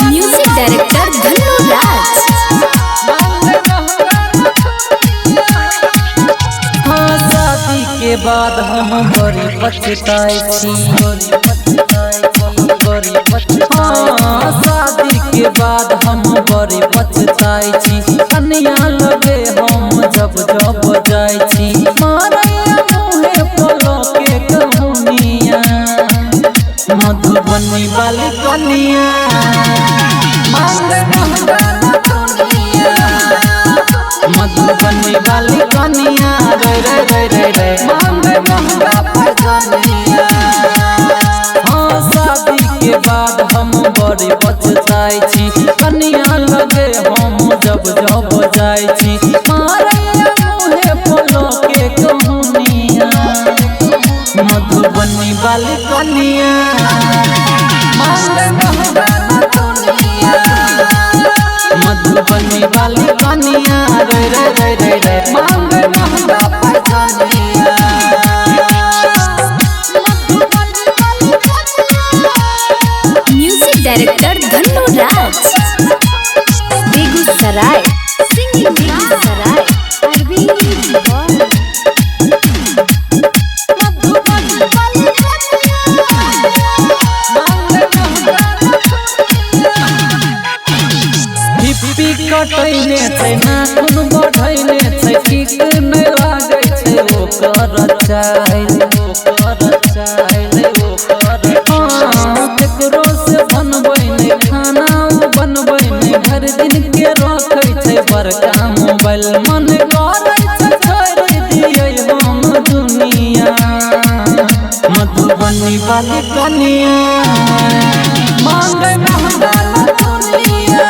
Music director Dhanno राज। हाँ, शादी के बाद हम बड़ी पछताई छी। हाँ, शादी के बाद हम बड़ी पछताई छी। कन्या लगे हम जब जब जाई छी। मारैया मुहे पलो के कहुनिया मधुबनी वाली कन्या मांगे महंगा न दुनिया। मधुबनी वाली कन्या रे रे रे रे रे मांगे महंगा पैजनिया। हाँ, शादी के बाद हम बड़ी पछताई छी। कन्या लगे हम जब जब जाई छी। मारैया मुहे पलो के कहुनिया मधुबनी वाली कन्या मांगे महंगा न दुनिया। मधुबनी वाली कन्या रे रे रे रे रे मांगे महंगा पैजनिया। म्यूजिक डायरेक्टर धन्नो राज। बेगूसराय सिंगिंग बेगूसराय अरविंद दीवान। हिप्पी कटैने छै नाखून बढ़ैने छै। ठीक नै लागै छै ओकर चाल। केकरो से बनबै नै खाना बनबै नै। भर दिन के रखै छै बड़का मोबाइल। मन करै छै छोड़ दियै हम दुनिया। मधुबनी वाली कन्या मांगे महंगा न दुनिया।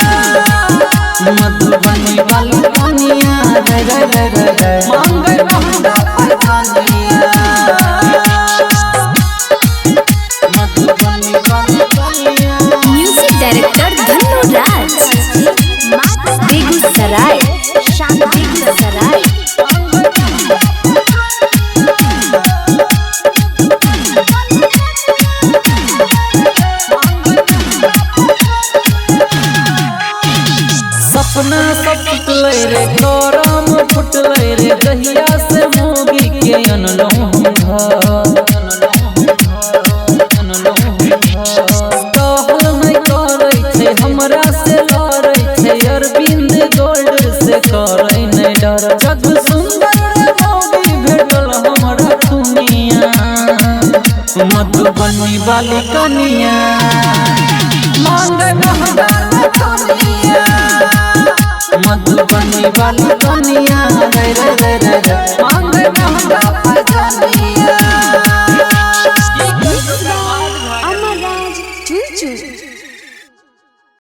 मधुबनी वाली कन्या रे रे रे रे रे मांगे महंगा पैजनिया। मधुबनी वाली कन्या म्यूजिक डायरेक्टर धन्नो राज। बेगूसराय बेगूसराय। सपना सब टूटलै रे करम फुटलै रे। दहिया से मोगी के अनलहुँ हम घर। कहल नहीं करै छै हमरा से लड़ै छै। अरविंद गोल्ड से करै नहीं डर। जग सुंदर रे मोगी भेटल हमरा दुनिया। मधुबनी वाली कन्या मांगे महंगा न दुनिया। मधुबनी वाली